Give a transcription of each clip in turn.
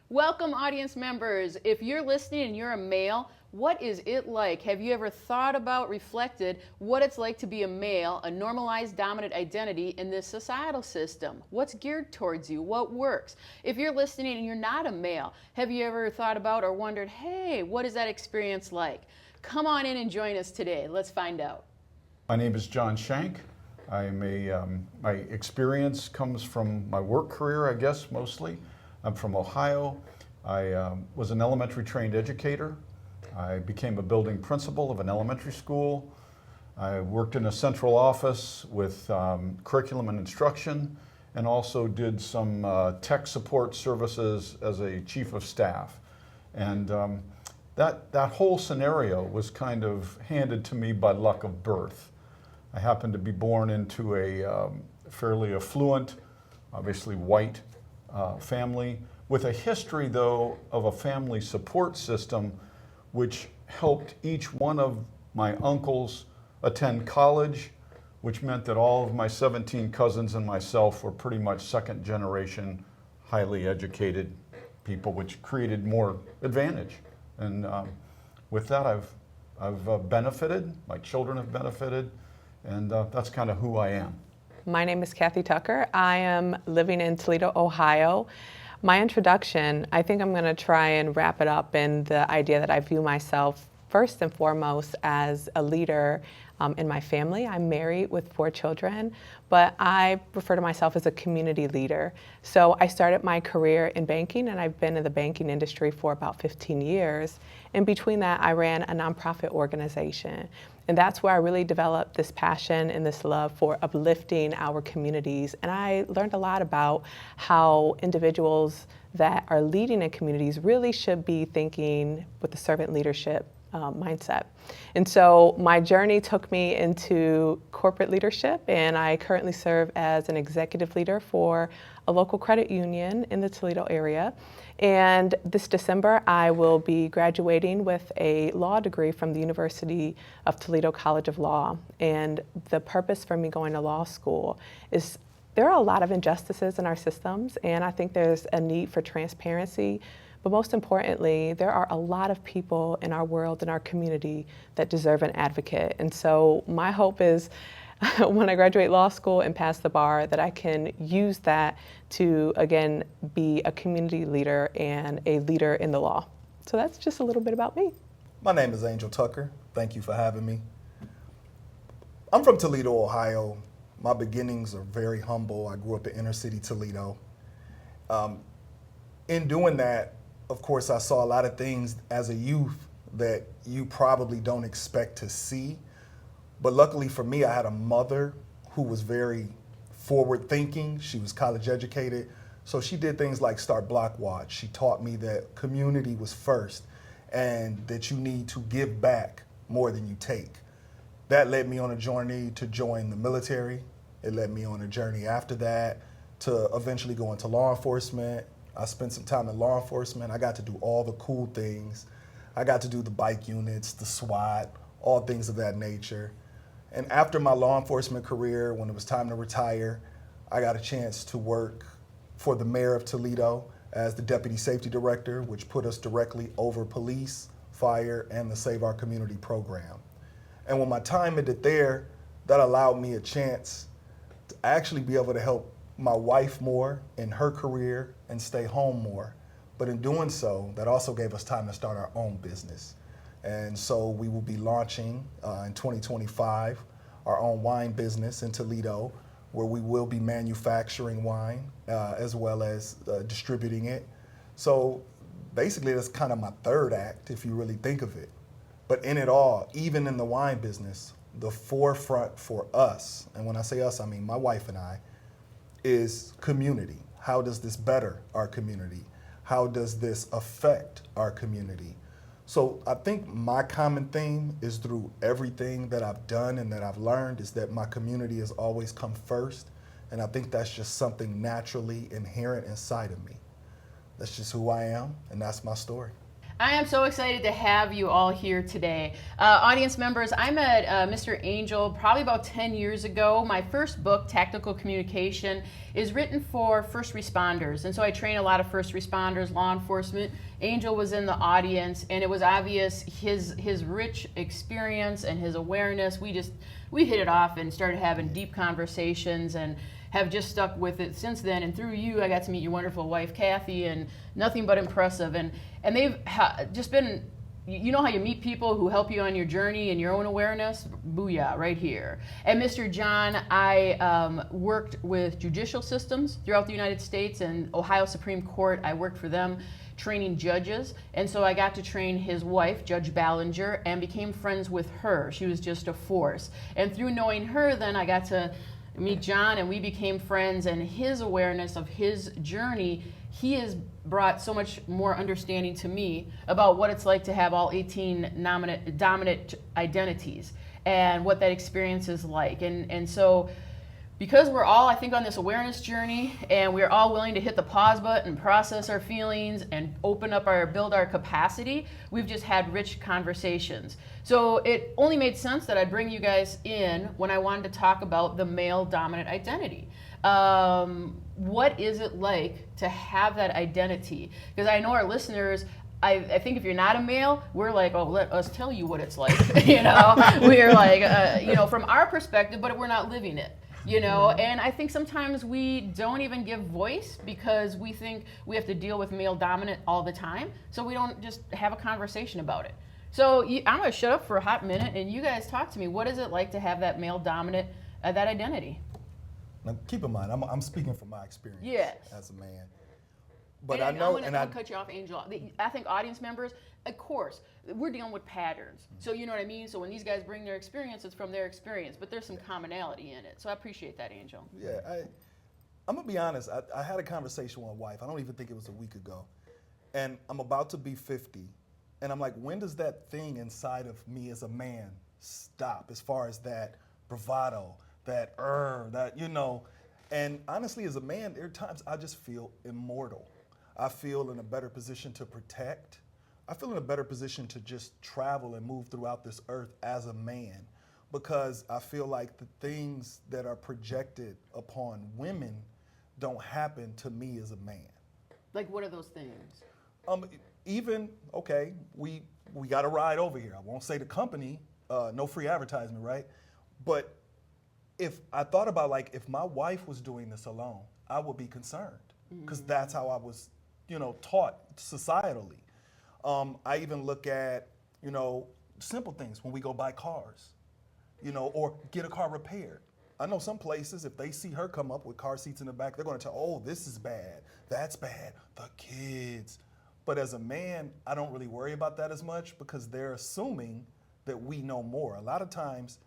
Welcome, audience members. If you're listening and you're a male, what is it like? Have you ever thought about, reflected what it's like to be a male, a normalized dominant identity in this societal system? What's geared towards you? What works? If you're listening and you're not a male, have you ever thought about or wondered, hey, what is that experience like? Come on in and join us today. Let's find out. My name is John Schenk. My experience comes from my work career, I guess, mostly. I'm from Ohio. I was an elementary trained educator. I became a building principal of an elementary school. I worked in a central office with curriculum and instruction, and also did some tech support services as a chief of staff. And that whole scenario was kind of handed to me by luck of birth. I happened to be born into a fairly affluent, obviously white family, with a history though of a family support system which helped each one of my uncles attend college, which meant that all of my 17 cousins and myself were pretty much second generation, highly educated people, which created more advantage. And with that, I've benefited, my children have benefited, and that's kind of who I am. My name is Kathy Tucker. I am living in Toledo, Ohio. My introduction, I think I'm going to try and wrap it up in the idea that I view myself first and foremost as a leader in my family. I'm married with 4 children, but I refer to myself as a community leader. So I started my career in banking, and I've been in the banking industry for about 15 years. In between that, I ran a nonprofit organization. And that's where I really developed this passion and this love for uplifting our communities. And I learned a lot about how individuals that are leading in communities really should be thinking with the servant leadership mindset. And so my journey took me into corporate leadership, and I currently serve as an executive leader for a local credit union in the Toledo area. And this December, I will be graduating with a law degree from the University of Toledo College of Law. And the purpose for me going to law school is there are a lot of injustices in our systems, and I think there's a need for transparency. But most importantly, there are a lot of people in our world, in our community, that deserve an advocate. And so my hope is when I graduate law school and pass the bar, that I can use that to, again, be a community leader and a leader in the law. So that's just a little bit about me. My name is Angel Tucker. Thank you for having me. I'm from Toledo, Ohio. My beginnings are very humble. I grew up in inner city Toledo. In doing that, of course, I saw a lot of things as a youth that you probably don't expect to see. But luckily for me, I had a mother who was very forward thinking. She was college educated. So she did things like start Block Watch. She taught me that community was first and that you need to give back more than you take. That led me on a journey to join the military. It led me on a journey after that to eventually go into law enforcement. I spent some time in law enforcement. I got to do all the cool things. I got to do the bike units, the SWAT, all things of that nature. And after my law enforcement career, when it was time to retire, I got a chance to work for the mayor of Toledo as the deputy safety director, which put us directly over police, fire, and the Save Our Community program. And when my time ended there, that allowed me a chance to actually be able to help my wife more in her career and stay home more. But in doing so, that also gave us time to start our own business. And so we will be launching in 2025 our own wine business in Toledo, where we will be manufacturing wine as well as distributing it. So basically that's kind of my third act, if you really think of it. But in it all, even in the wine business, the forefront for us, and when I say us, I mean my wife and I, is community. How does this better our community? How does this affect our community? So I think my common theme is through everything that I've done and that I've learned is that my community has always come first. And I think that's just something naturally inherent inside of me. That's just who I am, and that's my story. I am so excited to have you all here today. Audience members, I met Mr. Angel probably about 10 years ago. My first book, Tactical Communication, is written for first responders. And so I train a lot of first responders, law enforcement. Angel was in the audience, and it was obvious his rich experience and his awareness. We hit it off and started having deep conversations, and have just stuck with it since then. And through you, I got to meet your wonderful wife, Kathy, and nothing but impressive. And they've just been, you know how you meet people who help you on your journey and your own awareness? Booyah, right here. And Mr. John, I worked with judicial systems throughout the United States and Ohio Supreme Court. I worked for them training judges, and so I got to train his wife, Judge Ballinger, and became friends with her. She was just a force. And through knowing her, then I got to meet John, and we became friends, and his awareness of his journey, he has brought so much more understanding to me about what it's like to have all 18 dominant identities and what that experience is like. And so because we're all, I think, on this awareness journey, and we're all willing to hit the pause button, process our feelings, and build our capacity, we've just had rich conversations. So it only made sense that I'd bring you guys in when I wanted to talk about the male dominant identity. What is it like to have that identity? Because I know our listeners, I think if you're not a male, we're like, oh, let us tell you what it's like. We're like, from our perspective, but we're not living it. And I think sometimes we don't even give voice because we think we have to deal with male dominant all the time, so we don't just have a conversation about it. So I'm going to shut up for a hot minute, and you guys talk to me. What is it like to have that male dominant, that identity? Now, keep in mind, I'm speaking from my experience as a man. But and I know, I'm going to cut you off, Angel. I think audience members, of course, we're dealing with patterns. So you know what I mean? So when these guys bring their experience, it's from their experience, but there's some commonality in it. So I appreciate that, Angel. Yeah, I'm going to be honest. I had a conversation with my wife. I don't even think it was a week ago. And I'm about to be 50. And I'm like, when does that thing inside of me as a man stop as far as that bravado, that And honestly, as a man, there are times I just feel immortal. I feel in a better position to protect. I feel in a better position to just travel and move throughout this earth as a man, because I feel like the things that are projected upon women don't happen to me as a man. Like, what are those things? We got a ride over here. I won't say the company, no free advertisement, right? But if I thought about, like, if my wife was doing this alone, I would be concerned, because that's how I was, taught societally. I even look at, simple things when we go buy cars, or get a car repaired. I know some places, if they see her come up with car seats in the back, they're going to tell, oh, this is bad, that's bad, the kids. But as a man, I don't really worry about that as much, because they're assuming that we know more. A lot of times,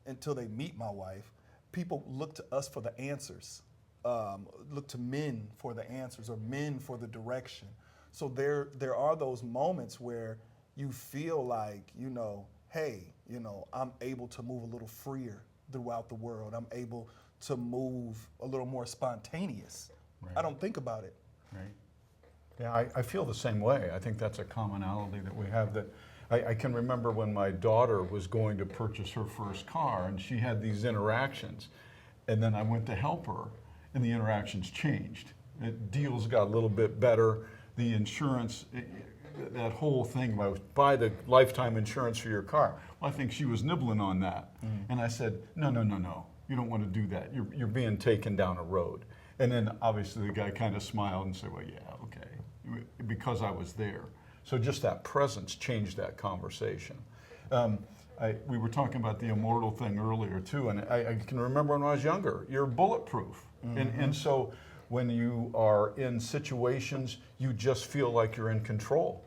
until they meet my wife, people look to us for the answers, look to men for the answers, or men for the direction. So there are those moments where you feel like, hey, I'm able to move a little freer throughout the world. I'm able to move a little more spontaneous. Right. I don't think about it. Right. Yeah, I feel the same way. I think that's a commonality that we have. That I can remember when my daughter was going to purchase her first car, and she had these interactions, and then I went to help her, and the interactions changed. Deals got a little bit better. The insurance, that whole thing about buy the lifetime insurance for your car. Well, I think she was nibbling on that. And I said, no, you don't want to do that. You're being taken down a road. And then obviously the guy kind of smiled and said, well, yeah, okay, because I was there. So just that presence changed that conversation. We were talking about the immortal thing earlier too, and I can remember when I was younger, you're bulletproof. And so when you are in situations, you just feel like you're in control.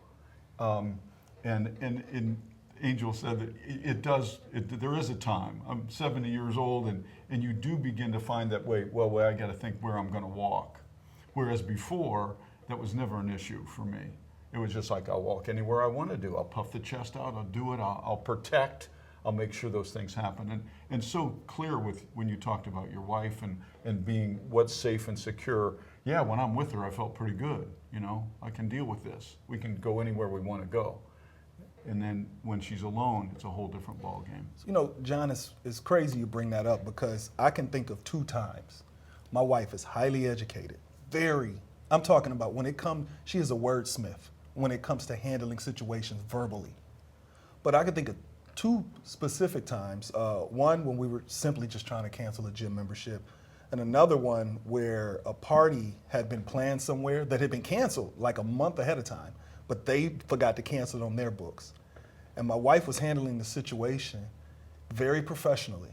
And Angel said that there is a time. I'm 70 years old, and you do begin to find that, I got to think where I'm going to walk. Whereas before, that was never an issue for me. It was just like, I'll walk anywhere I want to do. I'll puff the chest out, I'll do it, I'll protect, I'll make sure those things happen. And so clear with when you talked about your wife and being what's safe and secure yeah, when I'm with her, I felt pretty good. You know, I can deal with this. We can go anywhere we want to go. And then when she's alone, it's a whole different ballgame. You know, John, it's crazy you bring that up because I can think of 2 times. My wife is highly educated, I'm talking about when it comes, she is a wordsmith when it comes to handling situations verbally. But I can think of 2 specific times. One when we were simply just trying to cancel a gym membership, and another one where a party had been planned somewhere that had been canceled like a month ahead of time, but they forgot to cancel it on their books. And my wife was handling the situation very professionally,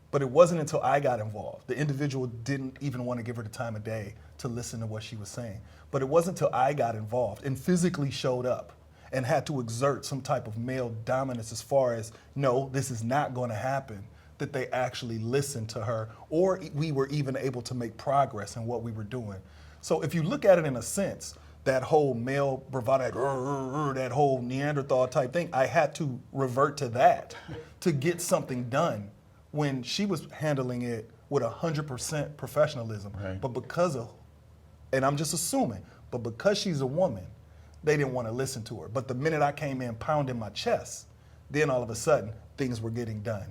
but it wasn't until I got involved. The individual didn't even want to give her the time of day to listen to what she was saying. But it wasn't until I got involved and physically showed up and had to exert some type of male dominance as far as, no, this is not going to happen, that they actually listened to her, or we were even able to make progress in what we were doing. So if you look at it in a sense, that whole male bravado, that whole Neanderthal type thing, I had to revert to that to get something done when she was handling it with 100% professionalism. Right. But because of, and I'm just assuming, but because she's a woman, they didn't want to listen to her. But the minute I came in pounding my chest, then all of a sudden things were getting done.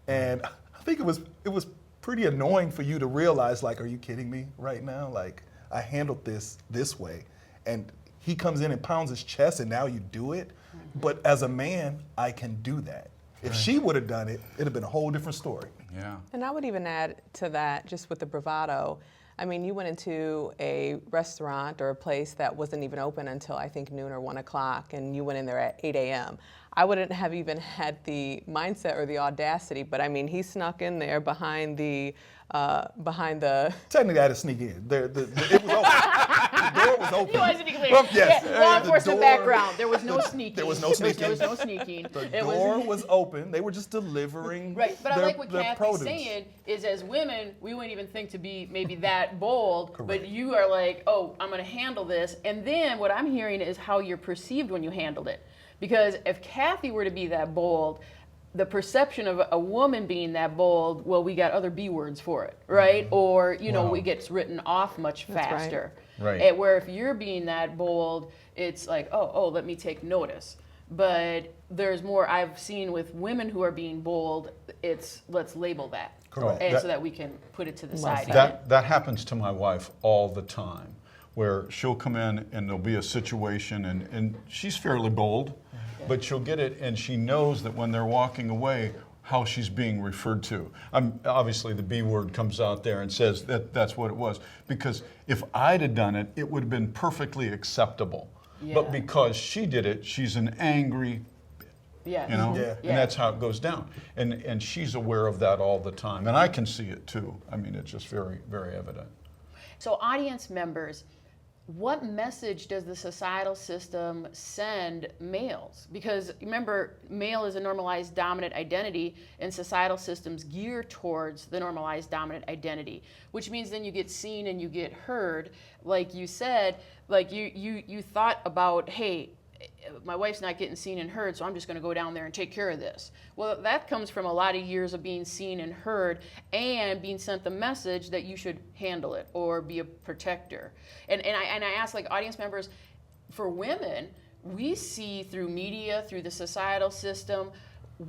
And I think it was pretty annoying for you to realize, like, are you kidding me right now? Like, I handled this way, and he comes in and pounds his chest, and now you do it. But as a man, I can do that. If she would have done it, it'd have been a whole different story. Yeah. And I would even add to that, just with the bravado, I mean, you went into a restaurant or a place that wasn't even open until I think noon or 1 o'clock, and you went in there at 8 a.m. I wouldn't have even had the mindset or the audacity, but I mean, he snuck in there behind the Technically, I had to sneak in. It was open. The door was open. You wanted to be clear. Well, yes. Yeah, law The enforcement door- background. There was no sneaking. There was no sneaking. There was no sneaking. The It door was open. They were just delivering Right, but I their, like what their Kathy's produce. saying is as women, we wouldn't even think to be maybe that bold, Correct. but you are like, oh, I'm going to handle this. And then what I'm hearing is how you're perceived when you handled it. Because if Kathy were to be that bold, the perception of a woman being that bold, well, we got other B words for it, right? Or, you know, Wow. it gets written off much That's right. faster. Right. And where if you're being that bold, it's like, oh, let me take notice. But there's more I've seen with women who are being bold, it's let's label that. Correct. And That- so that we can put it to the Love side. that. That happens to my wife all the time, where she'll come in and there'll be a situation, and she's fairly bold, but she'll get it, and she knows that when they're walking away, how she's being referred to. Obviously, the B word comes out there and says that that's what it was. Because if I'd have done it, it would have been perfectly acceptable. Yeah. But because she did it, she's an angry, Yes. you know, Yeah. and that's how it goes down. And she's aware of that all the time, and I can see it too. I mean, it's just very, very evident. So audience members, what message does the societal system send males? Because remember, male is a normalized dominant identity, and societal systems gear towards the normalized dominant identity, which means then you get seen and you get heard. Like you said, like you thought about, hey, my wife's not getting seen and heard, so I'm just going to go down there and take care of this. Well, that comes from a lot of years of being seen and heard and being sent the message that you should handle it or be a protector. And I ask, like, audience members, for women, we see through media, through the societal system,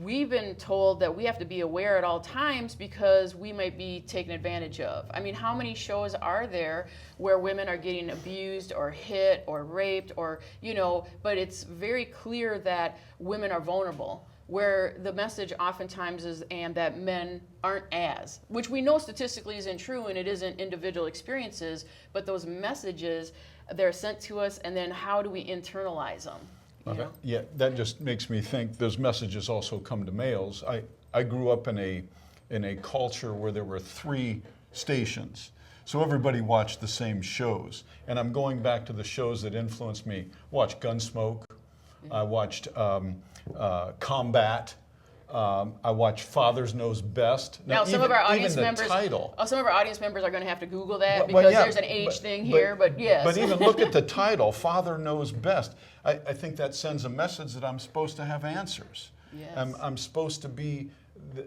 we've been told that we have to be aware at all times because we might be taken advantage of. I mean, how many shows are there where women are getting abused or hit or raped or, you know, but it's very clear that women are vulnerable, where the message oftentimes is and that men aren't as, which we know statistically isn't true and it isn't individual experiences, but those messages, they're sent to us, and then how do we internalize them? You know? Yeah, that just makes me think those messages also come to males. I grew up in a culture where there were 3 stations, so everybody watched the same shows. And I'm going back to the shows that influenced me. Watched Gunsmoke, I watched Combat, I watched Fathers Knows Best. Now, some of our audience even members, the title. some of our audience members are going to have to Google that Well, because yeah, there's an age thing here. But yes, But even look at the title, Father Knows Best. I think that sends a message that I'm supposed to have answers. Yes. I'm supposed to be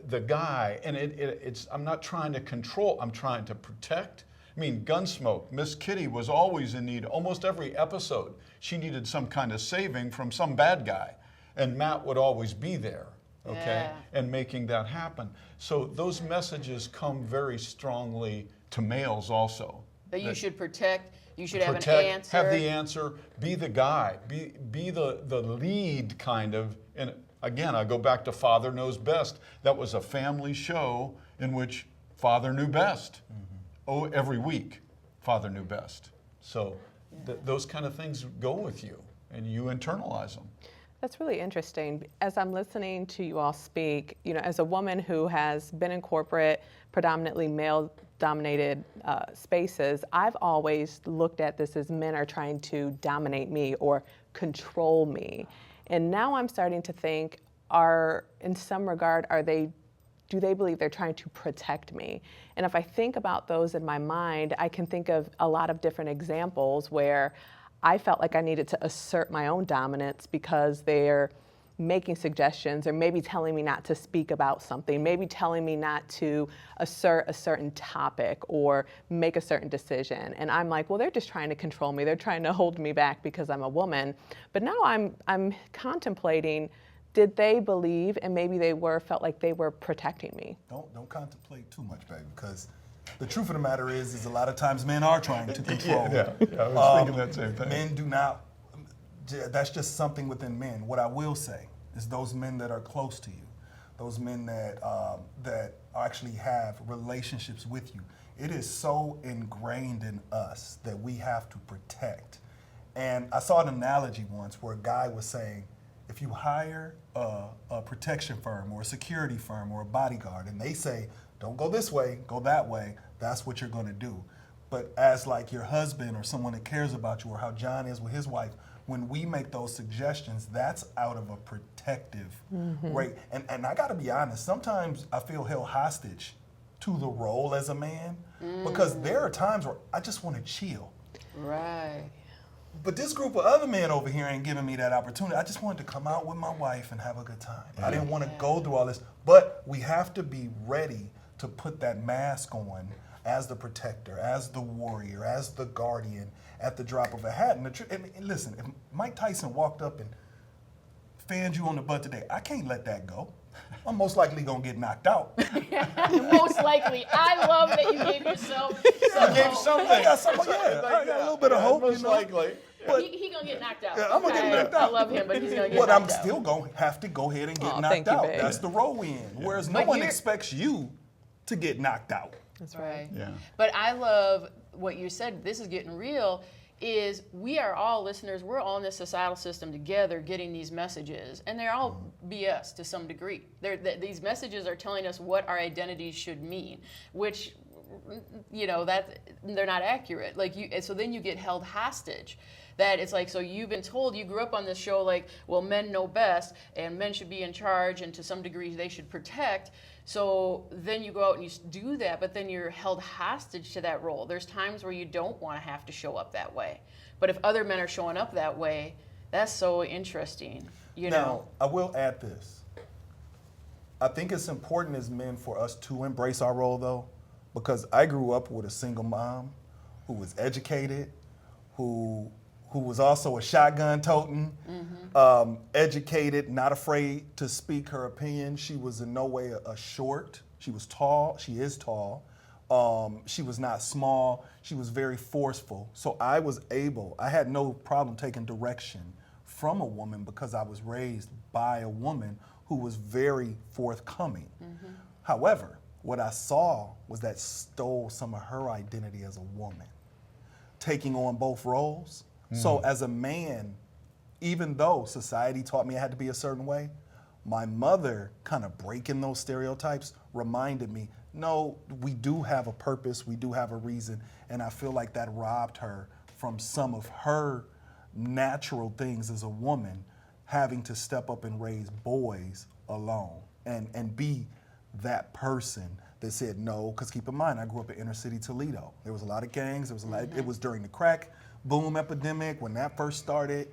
the guy, and it's. I'm not trying to control. I'm trying to protect, I mean, Gunsmoke, Miss Kitty was always in need. Almost every episode, she needed some kind of saving from some bad guy. And Matt would always be there, okay, and making that happen. So those messages come very strongly to males also. That you should protect, you should Protect, have an answer. have the answer, be the guy, be the lead kind of. And again, I go back to Father Knows Best. That was a family show in which Father knew best. Oh, every week, Father knew best. So those kind of things go with you, and you internalize them. That's really interesting. As I'm listening to you all speak, as a woman who has been in corporate, predominantly male-dominated spaces, I've always looked at this as men are trying to dominate me or control me. And now I'm starting to think, in some regard, do they believe they're trying to protect me? And if I think about those in my mind, I can think of a lot of different examples where I felt like I needed to assert my own dominance because they're making suggestions or maybe telling me not to speak about something, maybe telling me not to assert a certain topic or make a certain decision. And I'm like, well, they're just trying to control me. They're trying to hold me back because I'm a woman. But now I'm contemplating, did they believe and maybe they felt like they were protecting me? Don't contemplate too much, baby, because the truth of the matter is a lot of times men are trying to control. Yeah, I was thinking that same thing. Men do not, that's just something within men. What I will say is those men that are close to you, those men that actually have relationships with you, it is so ingrained in us that we have to protect. And I saw an analogy once where a guy was saying, if you hire a protection firm or a security firm or a bodyguard and they say, don't go this way, go that way, that's what you're going to do. But as like your husband or someone that cares about you, or how John is with his wife, when we make those suggestions, that's out of a protective way. And I got to be honest, sometimes I feel held hostage to the role as a man because there are times where I just want to chill. Right. But this group of other men over here ain't giving me that opportunity. I just wanted to come out with my wife and have a good time. I didn't want to go through all this. But we have to be ready to put that mask on as the protector, as the warrior, as the guardian at the drop of a hat. And listen, if Mike Tyson walked up and fanned you on the butt today, I can't let that go. I'm most likely going to get knocked out. Most likely. I love that you gave yourself some hope. I got a little bit of hope. Most likely. But he gonna get knocked out. Yeah, I'm gonna get knocked out. I love him, but he's gonna get But knocked I'm out. still going to have to go ahead and get knocked thank you, out. babe. That's the role we in. Whereas no But one you're- expects you to get knocked out. That's Right. Yeah. But I love what you said. This is getting real. Is we are all listeners. We're all in this societal system together, getting these messages, and they're all BS to some degree. These messages are telling us what our identities should mean, which, that they're not accurate. So then you get held hostage. That it's like, so you've been told, you grew up on this show like, well, men know best and men should be in charge and to some degree they should protect. So then you go out and you do that, but then you're held hostage to that role. There's times where you don't want to have to show up that way. But if other men are showing up that way, that's so interesting, Now, I will add this. I think it's important as men for us to embrace our role, though, because I grew up with a single mom who was educated, who was also a shotgun toting, educated, not afraid to speak her opinion. She was in no way a short. She was tall. She is tall. She was not small. She was very forceful. So I had no problem taking direction from a woman because I was raised by a woman who was very forthcoming. However, what I saw was that stole some of her identity as a woman, taking on both roles. So as a man, even though society taught me I had to be a certain way, my mother kind of breaking those stereotypes reminded me, no, we do have a purpose, we do have a reason, and I feel like that robbed her from some of her natural things as a woman, having to step up and raise boys alone and be that person that said no, because keep in mind, I grew up in inner city Toledo. There was a lot of gangs, it was during the crack boom epidemic when that first started,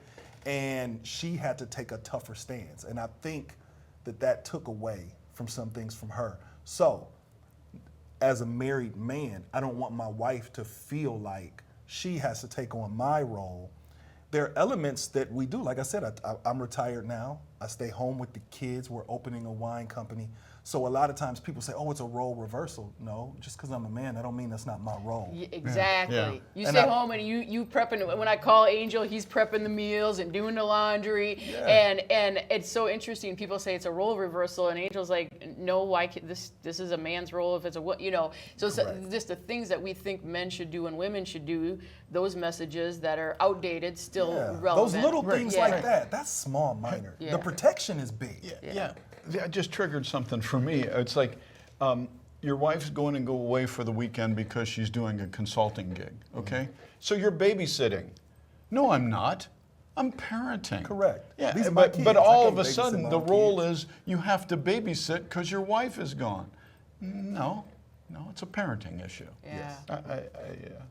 and she had to take a tougher stance. And I think that took away from some things from her. So as a married man, I don't want my wife to feel like she has to take on my role. There are elements that we do. Like I said, I'm retired now. I stay home with the kids. We're opening a wine company. So a lot of times people say, oh, it's a role reversal. No, just because I'm a man, that don't mean that's not my role. Exactly. Yeah. You And stay home and you prepping. When I call Angel, he's prepping the meals and doing the laundry. Yeah. And it's so interesting. People say it's a role reversal, and Angel's like, no, why this is a man's role if it's a, you know. So it's Correct. just the things that we think men should do and women should do, those messages that are outdated, still Yeah. relevant. Those little things Yeah. like that, that's small, minor. Yeah. The protection is big. Yeah. That just triggered something for me. It's like your wife's going to go away for the weekend because she's doing a consulting gig, okay? So you're babysitting. No, I'm not. I'm parenting. Correct. Yeah, These are my but kids. I all can't of a babysit sudden my the own role kids. is you have to babysit because your wife is gone. No, it's a parenting issue. Yeah.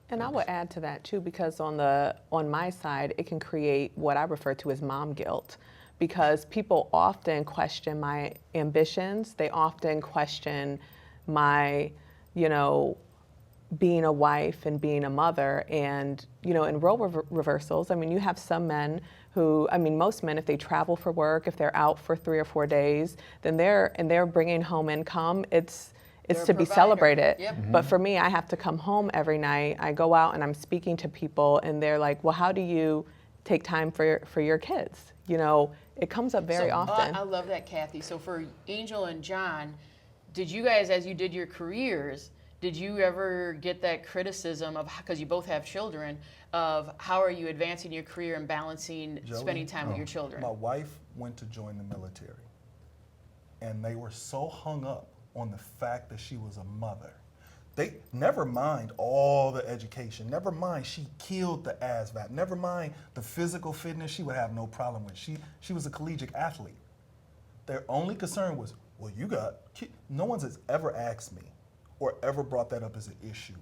And I would add to that too, because on my side, it can create what I refer to as mom guilt, because people often question my ambitions. They often question my, being a wife and being a mother. And, in role reversals, I mean, you have some men who, most men, if they travel for work, if they're out for 3 or 4 days, then they're bringing home income. It's They're a to be provider. celebrated. Yep. But for me, I have to come home every night. I go out and I'm speaking to people, and they're like, well, how do you take time for your kids? It comes up very often. I love that, Kathy. So for Angel and John, did you guys, as you did your careers, did you ever get that criticism of, because you both have children, of how are you advancing your career and balancing Joey, spending time with your children? My wife went to join the military, and they were so hung up on the fact that she was a mother. They never mind all the education, never mind she killed the ASVAB, never mind the physical fitness she would have no problem with. She was a collegiate athlete. Their only concern was, well, you got kids. No one has ever asked me or ever brought that up as an issue.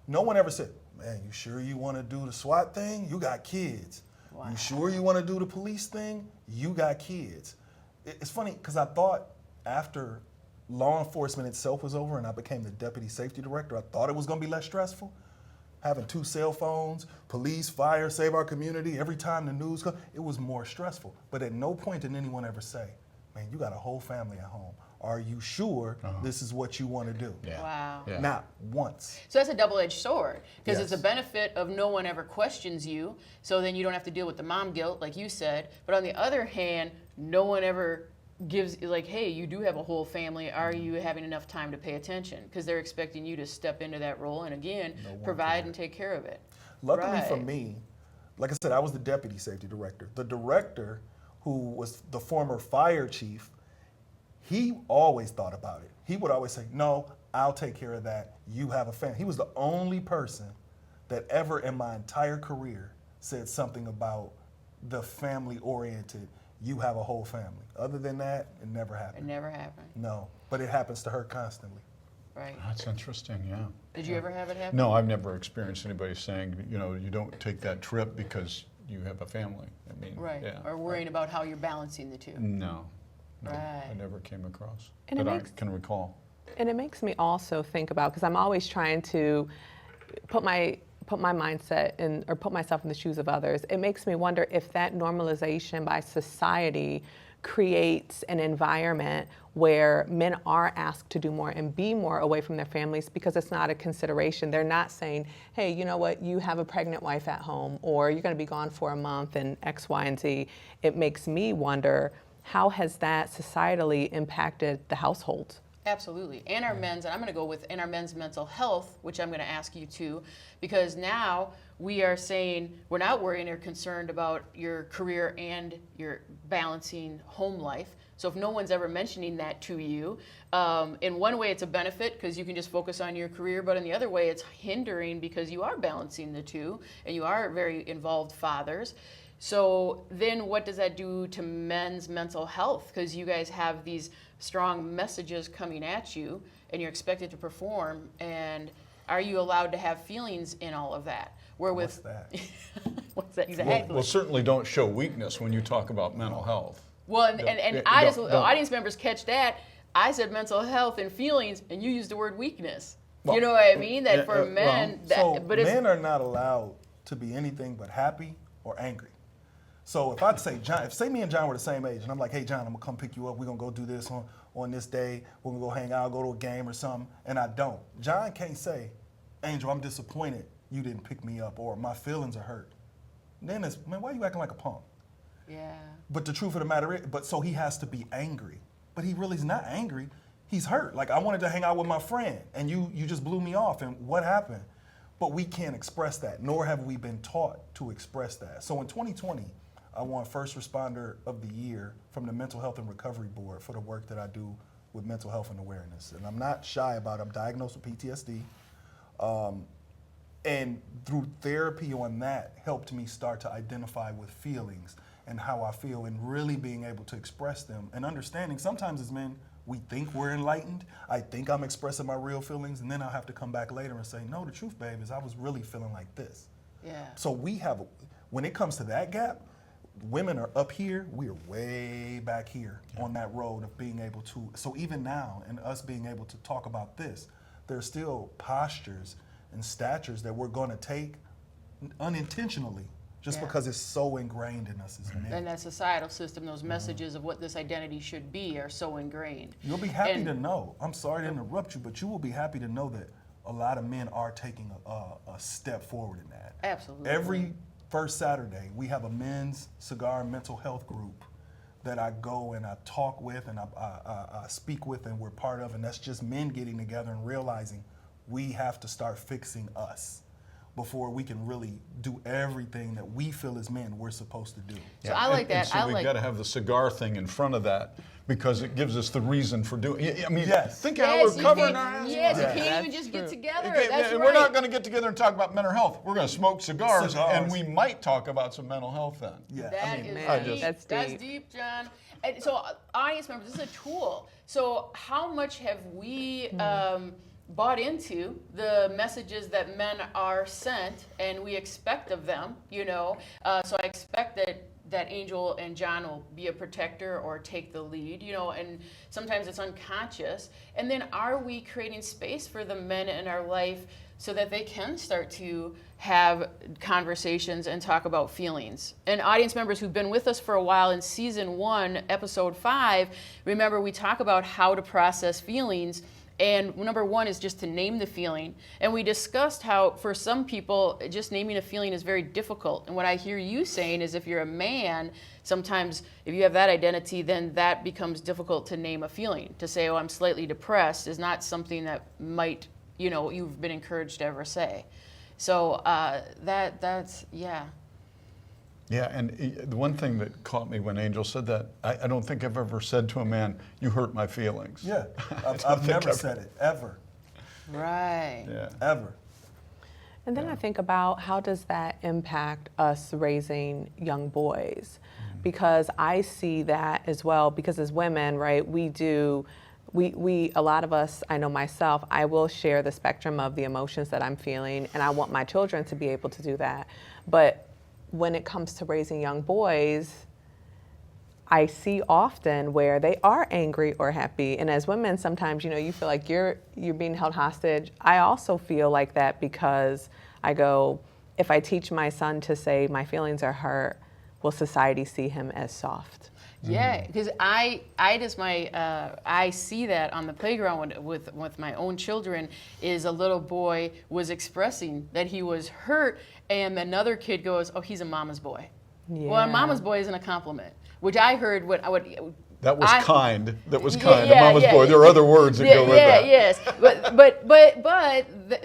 No one ever said, man, you sure you want to do the SWAT thing? You got kids. Wow. You sure you want to do the police thing? You got kids. It's funny because I thought after law enforcement itself was over and I became the deputy safety director, I thought it was going to be less stressful. Having 2 cell phones, police, fire, save our community, every time the news comes, it was more stressful. But at no point did anyone ever say, man, you got a whole family at home. Are you sure this is what you want to do? Yeah. Wow. Yeah. Not once. So that's a double-edged sword, because it's a Yes. benefit of no one ever questions you, so then you don't have to deal with the mom guilt, like you said. But on the other hand, no one ever gives, like, hey, you do have a whole family. Are you having enough time to pay attention? Because they're expecting you to step into that role and, again, No one provide cared. and take care of it. Luckily for Right. me, like I said, I was the deputy safety director. The director, who was the former fire chief, he always thought about it. He would always say, no, I'll take care of that. You have a family. He was the only person that ever in my entire career said something about the family-oriented, you have a whole family. Other than that, it never It happened. never happened, No, but it happens to her constantly. right? That's interesting, yeah. Did you ever have it happen? No, I've never experienced anybody saying, you don't take that trip because you have a family. I mean, Right. yeah. Or worrying about how you're balancing the two. No, I Right. never came across And it that I makes- can recall. And it makes me also think about, because I'm always trying to put my mindset in, or put myself in the shoes of others. It makes me wonder if that normalization by society creates an environment where men are asked to do more and be more away from their families because it's not a consideration. They're not saying, hey, you know what, you have a pregnant wife at home, or you're going to be gone for a month and X, Y, and Z. It makes me wonder, how has that societally impacted the household? Absolutely. And our men's, and I'm going to go with, and our men's mental health, which I'm going to ask you too, because now we are saying we're not worrying or concerned about your career and your balancing home life. So if no one's ever mentioning that to you, in one way it's a benefit because you can just focus on your career, but in the other way it's hindering because you are balancing the two and you are very involved fathers. So then what does that do to men's mental health? Because you guys have these strong messages coming at you and you're expected to perform, and are you allowed to have feelings in all of that? Where What's with that? what's that exactly? Well, certainly don't show weakness when you talk about mental health. Well, and Yeah, I just don't. audience members catch that. I said mental health and feelings, and you used the word weakness. You know what I mean? That for well, men, So but it's men are not allowed to be anything but happy or angry. So if I'd say John, if say me and John were the same age, and I'm like, hey John, I'm gonna come pick you up. We're gonna go do this on this day. We're gonna go hang out, go to a game or something, and I don't. John can't say, Angel, I'm disappointed you didn't pick me up, or my feelings are hurt. Then it's, man, why are you acting like a punk? yeah. But the truth of the matter is, so he has to be angry. But he really is not angry. He's hurt. Like, I wanted to hang out with my friend, and you just blew me off, and what happened? But we can't express that, nor have we been taught to express that. So in 2020, I won First Responder of the Year from the Mental Health and Recovery Board for the work that I do with mental health and awareness. And I'm not shy about it. I'm diagnosed with PTSD. And through therapy on that helped me start to identify with feelings and how I feel, and really being able to express them and understanding sometimes as men, we think we're enlightened. I think I'm expressing my real feelings, and then I'll have to come back later and say, no, the truth, babe, is I was really feeling like this. Yeah. So when it comes to that gap, women are up here, we're way back here on that road of being able to, so even now, and us being able to talk about this, there's still postures and statures that we're gonna take unintentionally, just Yeah. because it's so ingrained in us as men. And that societal system, those messages of what this identity should be are so ingrained. You'll be happy And- to know, I'm sorry to interrupt you, but you will be happy to know that a lot of men are taking a step forward in that. Absolutely. Every first Saturday, we have a men's cigar mental health group that I go and I talk with and I speak with, and we're part of, and that's just men getting together and realizing we have to start fixing us before we can really do everything that we feel as men we're supposed to do. So I like And that. so I we've like. got to have the cigar thing in front of that because it gives us the reason for doing it. I mean, Yes. think how Yes, we're you covering can't- our ass. Yes, you Yeah. can't even That's just get true. together. Okay, That's and right. we're not going to get together and talk about mental health. We're going to smoke cigars, Cigars. and we might talk about some mental health then. Yeah, That I mean, is man, deep. that's That's deep. deep, John. And so, audience members, this is a tool. So, how much have we bought into the messages that men are sent, and we expect of them? You know, so I expect that Angel and John will be a protector or take the lead. You know, and sometimes it's unconscious. And then, are we creating space for the men in our life so that they can start to have conversations and talk about feelings? And audience members who've been with us for a while, in season 1, episode 5, remember we talk about how to process feelings. And number 1 is just to name the feeling. And we discussed how for some people, just naming a feeling is very difficult. And what I hear you saying is if you're a man, sometimes if you have that identity, then that becomes difficult to name a feeling. To say, oh, I'm slightly depressed is not something that might, you know, you've been encouraged to ever say. So that's, yeah. Yeah, and the one thing that caught me when Angel said that, I don't think I've ever said to a man, "You hurt my feelings." yeah, I've think never I've- said it, ever, Right. Yeah. ever. And then I think about how does that impact us raising young boys? Because I see that as well, because as women, right, we a lot of us, I know myself, I will share the spectrum of the emotions that I'm feeling, and I want my children to be able to do that. But when it comes to raising young boys, I see often where they are angry or happy. And as women, sometimes, you know, you feel like you're being held hostage. I also feel like that because I go, if I teach my son to say my feelings are hurt, will society see him as soft? Yeah, because I see that on the playground with my own children. Is a little boy was expressing that he was hurt, and another kid goes, "Oh, he's a mama's boy." Yeah. Well, a mama's boy isn't a compliment, which I heard. That was I- kind. That was Yeah, kind. yeah, A mama's yeah. boy. There are other words that go with that. Yes, but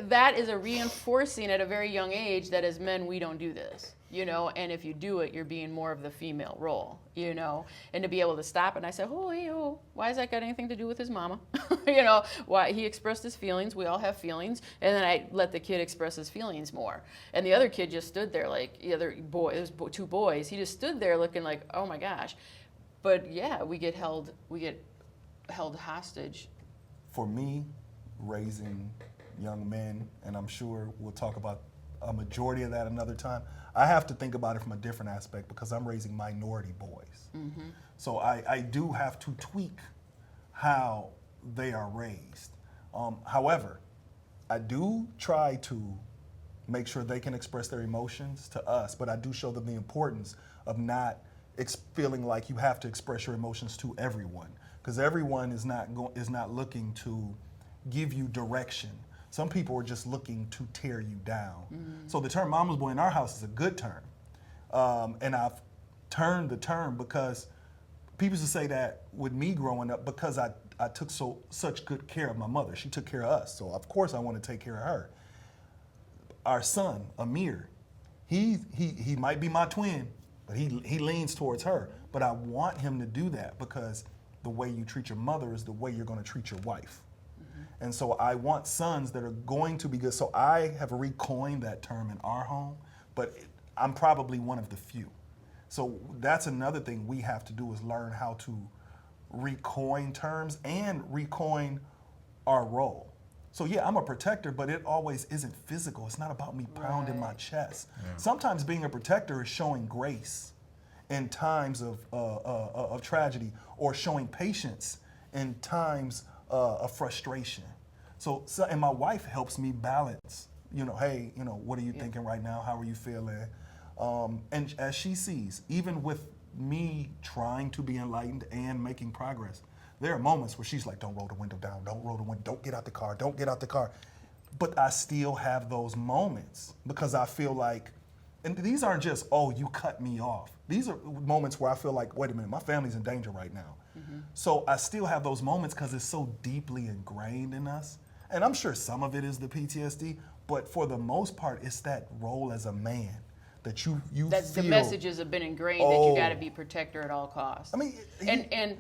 that is a reinforcing at a very young age that as men we don't do this, you know. And if you do it, you're being more of the female role, you know. And to be able to stop it, and I said, oh, why has that got anything to do with his mama? You know, why he expressed his feelings. We all have feelings, and then I let the kid express his feelings more. And the other kid just stood there like the other boy. It was 2 boys. He just stood there looking like, oh my gosh. But yeah, we get held hostage. For me, raising young men, and I'm sure we'll talk about a majority of that another time, I have to think about it from a different aspect because I'm raising minority boys. Mm-hmm. So I do have to tweak how they are raised. However, I do try to make sure they can express their emotions to us, but I do show them the importance of not feeling like you have to express your emotions to everyone, because everyone is not looking to give you direction. Some people are just looking to tear you down. So the term "mama's boy" in our house is a good term, and I've turned the term because people used to say that with me growing up, because I took such good care of my mother. She took care of us, so of course I want to take care of her. Our son, Amir, he might be my twin, but he leans towards her. But I want him to do that because the way you treat your mother is the way you're going to treat your wife. And so I want sons that are going to be good. So I have recoined that term in our home, but I'm probably one of the few. So that's another thing we have to do, is learn how to recoin terms and recoin our role. So yeah, I'm a protector, but it always isn't physical. It's not about me pounding my chest. Yeah. Sometimes being a protector is showing grace in times of tragedy, or showing patience in times of frustration. So and my wife helps me balance. Hey, what are you thinking right now? How are you feeling? And as she sees, even with me trying to be enlightened and making progress, there are moments where she's like, don't roll the window down, don't roll the window, don't get out the car, don't get out the car. But I still have those moments because I feel like, and these aren't just, oh, you cut me off. These are moments where I feel like, wait a minute, my family's in danger right now. So I still have those moments because it's so deeply ingrained in us. And I'm sure some of it is the PTSD, but for the most part, it's that role as a man that you That's feel. The messages have been ingrained that you got to be protector at all costs. I mean, and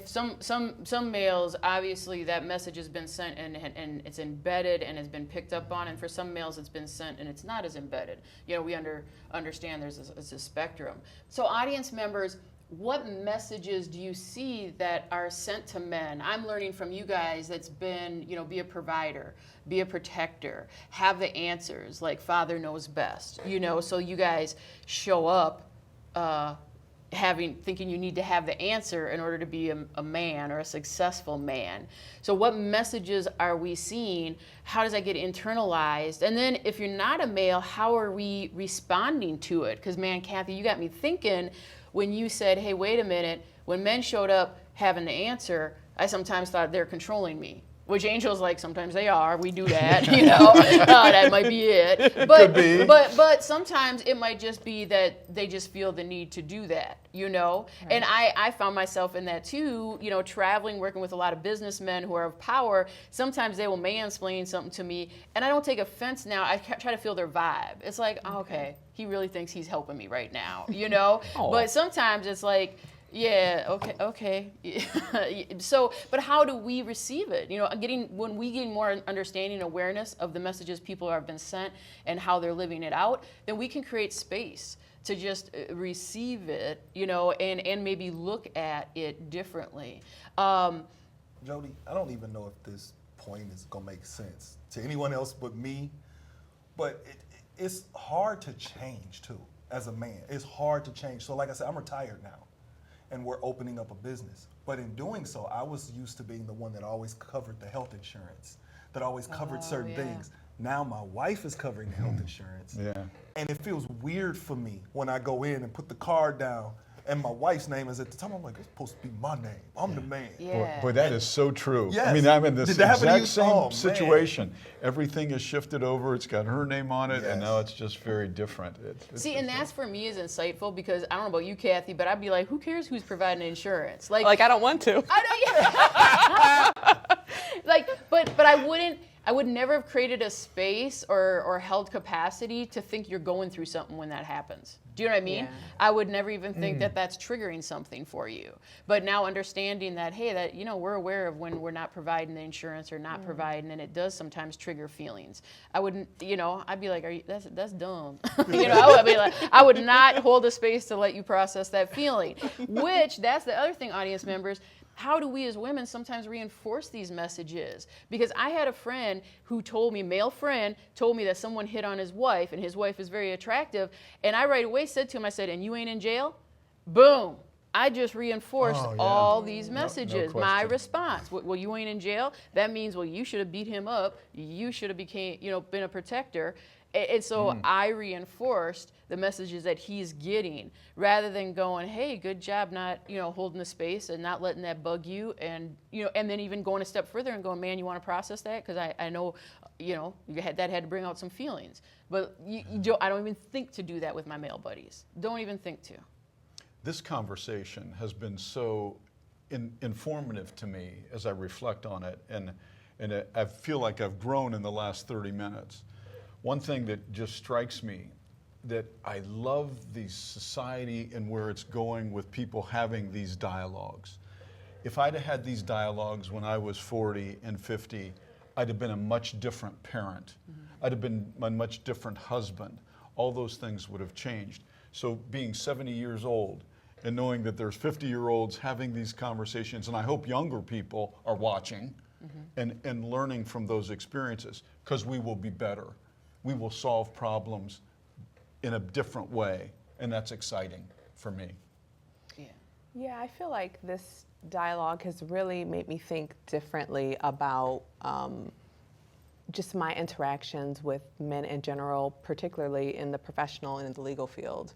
some males, obviously that message has been sent and it's embedded and has been picked up on, and for some males it's been sent and it's not as embedded. We understand there's a spectrum. So audience members, what messages do you see that are sent to men? I'm learning from you guys that's been, be a provider, be a protector, have the answers, like father knows best, so you guys show up thinking you need to have the answer in order to be a man or a successful man. So what messages are we seeing? How does that get internalized? And then if you're not a male, how are we responding to it? Because man, Kathy, you got me thinking when you said, hey, wait a minute, when men showed up having the answer, I sometimes thought they're controlling me. Which Angel's like, sometimes they are. We do that, that might be it. But, Could be. but sometimes it might just be that they just feel the need to do that, Right. And I found myself in that too, traveling, working with a lot of businessmen who are of power. Sometimes they will mansplain something to me, and I don't take offense now. I try to feel their vibe. It's like, okay, he really thinks he's helping me right now, But sometimes it's like, yeah, okay. So, but how do we receive it? When we gain more understanding, awareness of the messages people have been sent and how they're living it out, then we can create space to just receive it, and maybe look at it differently. Jody, I don't even know if this point is gonna make sense to anyone else but me, but it's hard to change too, as a man. It's hard to change. So like I said, I'm retired now, and we're opening up a business. But in doing so, I was used to being the one that always covered the health insurance, that always covered certain things. Now my wife is covering the health insurance. Yeah. And it feels weird for me when I go in and put the card down and my wife's name is at the top. I'm like, it's supposed to be my name. I'm the man. Yeah. Boy, that is so true. Yes. I mean, I'm in this Did that happen to exact you? same situation. Everything is shifted over. It's got her name on it, and Yes. now it's just very different. See, and that's for me is insightful because I don't know about you, Kathy, but I'd be like, who cares who's providing insurance? Like I don't want to. I know, but I would never have created a space or held capacity to think you're going through something when that happens. Do you know what I mean? Yeah. I would never even think that that's triggering something for you. But now understanding that, hey, that we're aware of when we're not providing the insurance or not providing, and it does sometimes trigger feelings. I wouldn't, I'd be like, that's dumb. I would not hold a space to let you process that feeling. Which that's the other thing, audience members. How do we as women sometimes reinforce these messages? Because I had a friend who told me, male friend, told me that someone hit on his wife, and his wife is very attractive. And I right away said to him, I said, and you ain't in jail? Boom. I just reinforced Oh, yeah. all these No messages. My question. response, well, you ain't in jail. That means, well, you should have beat him up. You should have been a protector. And so I reinforced the messages that he's getting, rather than going, hey, good job not, holding the space and not letting that bug you, and and then even going a step further and going, man, you want to process that? Because I know, that had to bring out some feelings. But I don't even think to do that with my male buddies. Don't even think to. This conversation has been so informative to me as I reflect on it, and I feel like I've grown in the last 30 minutes. One thing that just strikes me, that I love the society and where it's going with people having these dialogues. If I'd have had these dialogues when I was 40 and 50, I'd have been a much different parent. I'd have been a much different husband. All those things would have changed. So being 70 years old and knowing that there's 50-year-olds having these conversations, and I hope younger people are watching and learning from those experiences, because we will be better. We will solve problems in a different way, and that's exciting for me. Yeah. Yeah, I feel like this dialogue has really made me think differently about just my interactions with men in general, particularly in the professional and in the legal field,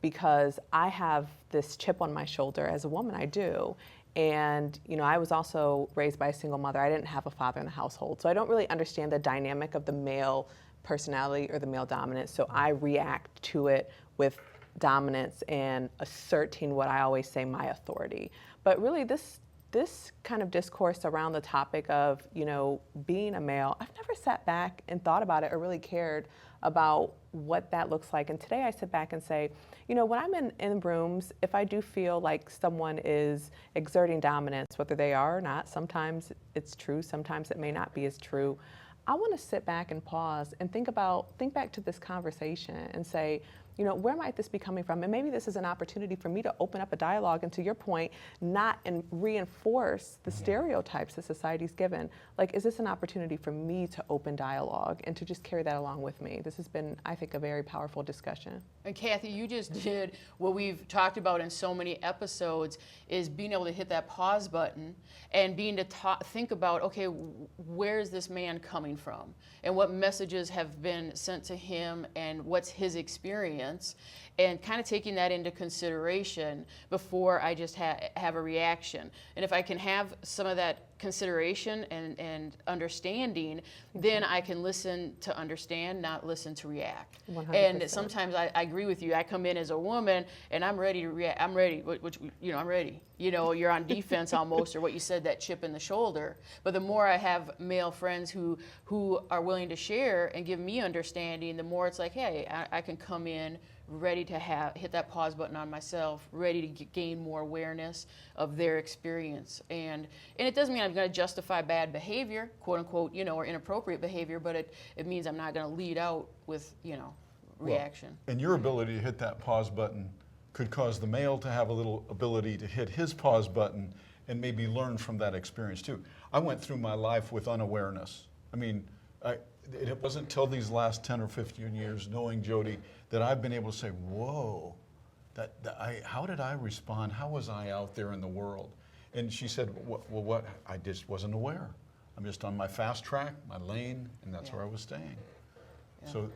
because I have this chip on my shoulder. As a woman, I do. And I was also raised by a single mother. I didn't have a father in the household, so I don't really understand the dynamic of the male personality or the male dominance. So I react to it with dominance and asserting what I always say, my authority. But really, this kind of discourse around the topic of being a male, I've never sat back and thought about it or really cared about what that looks like. And today I sit back and say, when I'm in rooms, if I do feel like someone is exerting dominance, whether they are or not, sometimes it's true, sometimes it may not be as true, I want to sit back and pause and think back to this conversation and say, where might this be coming from? And maybe this is an opportunity for me to open up a dialogue, and to your point, not reinforce the stereotypes that society's given. Like, is this an opportunity for me to open dialogue and to just carry that along with me? This has been, I think, a very powerful discussion. And Kathy, you just did what we've talked about in so many episodes, is being able to hit that pause button and being to think about, okay, where is this man coming from? And what messages have been sent to him, and what's his experience? And kind of taking that into consideration before I just have a reaction. And if I can have some of that consideration and understanding, then I can listen to understand, not listen to react. 100%. And sometimes I agree with you. I come in as a woman and I'm ready to react. I'm ready, I'm ready. You're on defense almost, or what you said, that chip in the shoulder. But the more I have male friends who are willing to share and give me understanding, the more it's like, hey, I can come in ready to hit that pause button on myself, ready to gain more awareness of their experience. And it doesn't mean I'm going to justify bad behavior, quote unquote, or inappropriate behavior, but it means I'm not going to lead out with, reaction. Well, and your ability to hit that pause button could cause the male to have a little ability to hit his pause button and maybe learn from that experience too. I went through my life with unawareness. I mean, it wasn't until these last 10 or 15 years, knowing Jody, that I've been able to say, whoa, how did I respond? How was I out there in the world? And she said, what? I just wasn't aware. I'm just on my fast track, my lane, and that's where I was staying. Yeah. So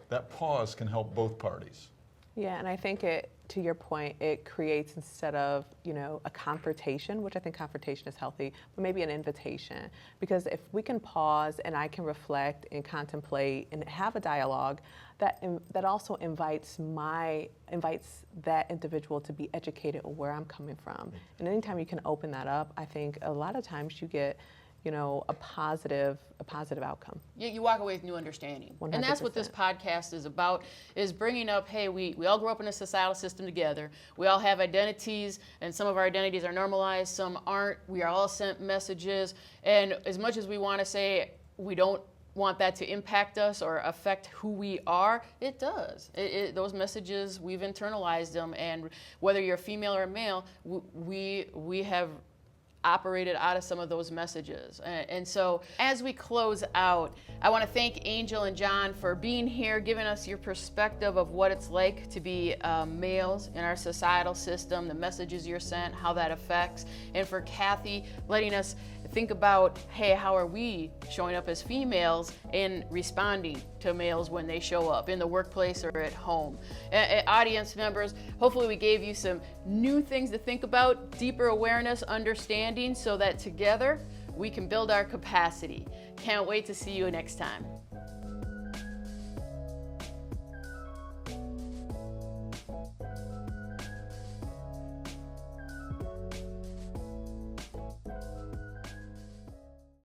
that pause can help both parties. Yeah, and I think to your point, it creates, instead of, a confrontation, which I think confrontation is healthy, but maybe an invitation. Because if we can pause and I can reflect and contemplate and have a dialogue, that also invites that individual to be educated on where I'm coming from. And anytime you can open that up, I think a lot of times you get a positive outcome. Yeah, you walk away with new understanding. 100%. And that's what this podcast is about, is bringing up, hey, we all grew up in a societal system together. We all have identities, and some of our identities are normalized, some aren't. We are all sent messages. And as much as we want to say we don't want that to impact us or affect who we are, it does. Those messages, we've internalized them. And whether you're a female or a male, we have operated out of some of those messages. And so as we close out, I want to thank Angel and John for being here, giving us your perspective of what it's like to be males in our societal system, the messages you're sent, how that affects, and for Kathy letting us think about, hey, how are we showing up as females and responding to males when they show up in the workplace or at home. Audience members, hopefully we gave you some new things to think about, deeper awareness, understanding, so that together we can build our capacity. Can't wait to see you next time.